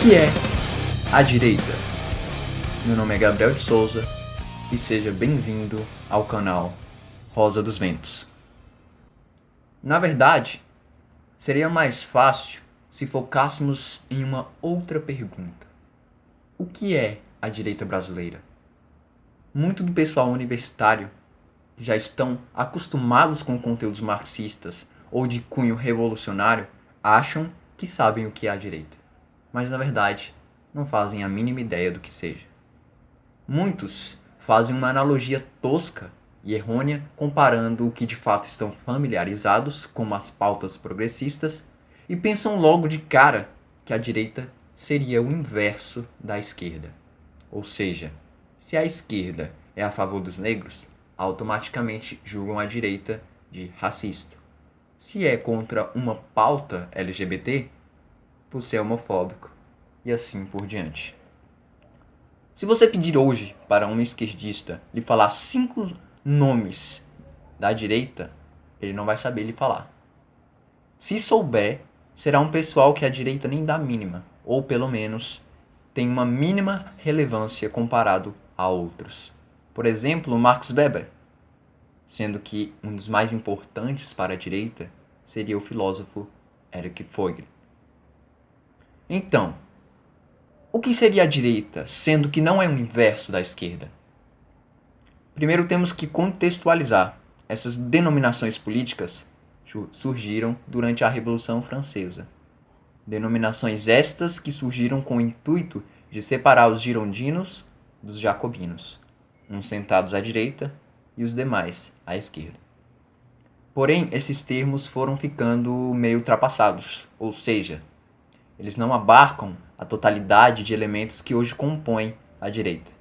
que é a direita? Meu nome é Gabriel de Souza e seja bem-vindo ao canal Rosa dos Ventos. Na verdade, seria mais fácil se focássemos em uma outra pergunta. O que é a direita brasileira? Muito do pessoal universitário que já estão acostumados com conteúdos marxistas ou de cunho revolucionário acham que sabem o que é a direita, mas na verdade não fazem a mínima ideia do que seja. Muitos fazem uma analogia tosca e errônea comparando o que de fato estão familiarizados com as pautas progressistas e pensam logo de cara que a direita seria o inverso da esquerda. Ou seja, se a esquerda é a favor dos negros, automaticamente julgam a direita de racista. Se é contra uma pauta LGBT, você é homofóbico e assim por diante. Se você pedir hoje para um esquerdista lhe falar 5 nomes da direita, ele não vai saber lhe falar. Se souber, será um pessoal que a direita nem dá a mínima, ou pelo menos tem uma mínima relevância comparado a outros. Por exemplo, Max Weber, sendo que um dos mais importantes para a direita seria o filósofo Erich Fromm. Então, o que seria a direita, sendo que não é o inverso da esquerda? Primeiro temos que contextualizar. Essas denominações políticas surgiram durante a Revolução Francesa. Denominações estas que surgiram com o intuito de separar os girondinos dos jacobinos, uns sentados à direita e os demais à esquerda. Porém, esses termos foram ficando meio ultrapassados, ou seja, eles não abarcam a totalidade de elementos que hoje compõem a direita.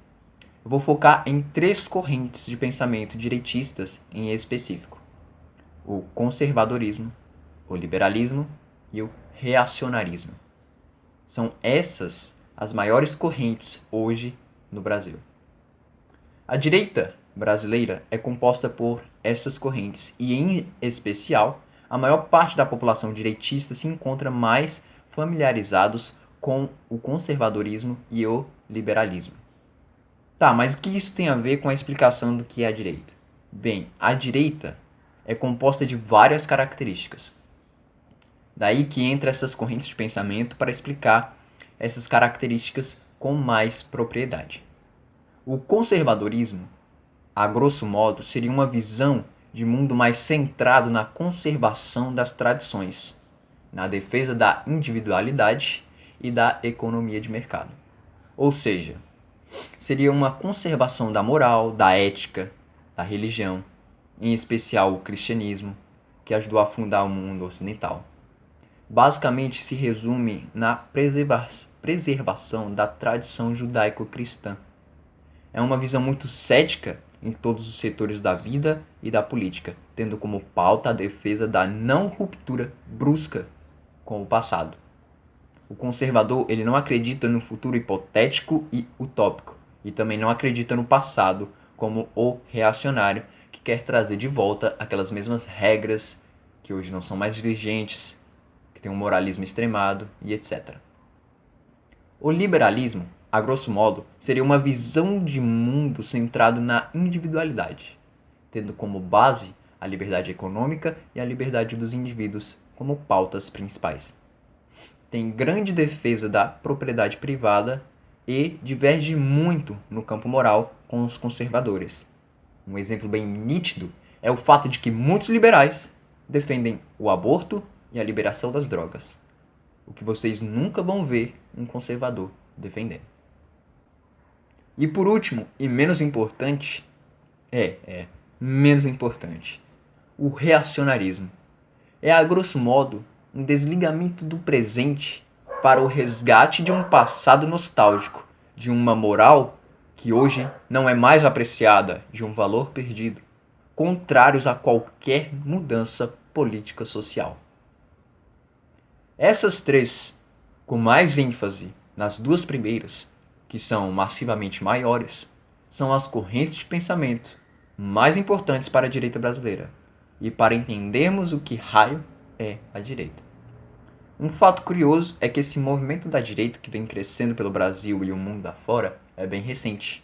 Eu vou focar em 3 correntes de pensamento direitistas em específico: o conservadorismo, o liberalismo e o reacionarismo. São essas as maiores correntes hoje no Brasil. A direita brasileira é composta por essas correntes e, em especial, a maior parte da população direitista se encontra mais familiarizados com o conservadorismo e o liberalismo. Tá, mas o que isso tem a ver com a explicação do que é a direita? Bem, a direita é composta de várias características. Daí que entra essas correntes de pensamento para explicar essas características com mais propriedade. O conservadorismo, a grosso modo, seria uma visão de mundo mais centrado na conservação das tradições, na defesa da individualidade e da economia de mercado. Ou seja, seria uma conservação da moral, da ética, da religião, em especial o cristianismo, que ajudou a fundar o mundo ocidental. Basicamente se resume na preservação da tradição judaico-cristã. É uma visão muito cética em todos os setores da vida e da política, tendo como pauta a defesa da não ruptura brusca com o passado. O conservador ele não acredita no futuro hipotético e utópico, e também não acredita no passado, como o reacionário, que quer trazer de volta aquelas mesmas regras que hoje não são mais vigentes, que tem um moralismo extremado e etc. O liberalismo, a grosso modo, seria uma visão de mundo centrado na individualidade, tendo como base a liberdade econômica e a liberdade dos indivíduos como pautas principais. Tem grande defesa da propriedade privada e diverge muito no campo moral com os conservadores. Um exemplo bem nítido é o fato de que muitos liberais defendem o aborto e a liberação das drogas, o que vocês nunca vão ver um conservador defendendo. E por último, e menos importante, o reacionarismo. É, a grosso modo, um desligamento do presente para o resgate de um passado nostálgico, de uma moral que hoje não é mais apreciada, de um valor perdido, contrários a qualquer mudança política social. Essas 3, com mais ênfase nas 2 primeiras, que são massivamente maiores, são as correntes de pensamento mais importantes para a direita brasileira e para entendermos o que raio é a direita. Um fato curioso é que esse movimento da direita que vem crescendo pelo Brasil e o mundo afora é bem recente.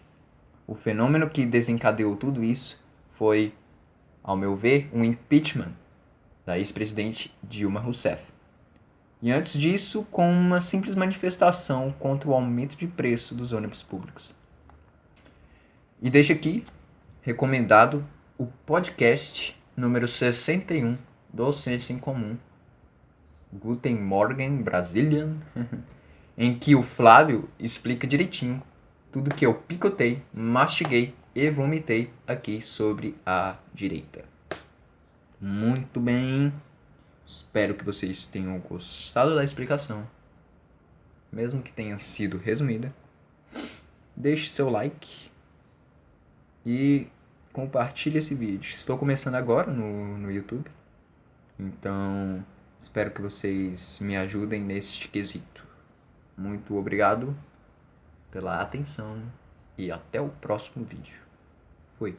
O fenômeno que desencadeou tudo isso foi, ao meu ver, um impeachment da ex-presidente Dilma Rousseff. E antes disso, com uma simples manifestação contra o aumento de preço dos ônibus públicos. E deixo aqui recomendado o podcast número 61 do Senso em Comum, Guten Morgen Brazilian, em que o Flávio explica direitinho tudo que eu picotei, mastiguei e vomitei aqui sobre a direita. Muito bem, espero que vocês tenham gostado da explicação, mesmo que tenha sido resumida. Deixe seu like e compartilhe esse vídeo. Estou começando agora no YouTube, então espero que vocês me ajudem neste quesito. Muito obrigado pela atenção e até o próximo vídeo. Fui.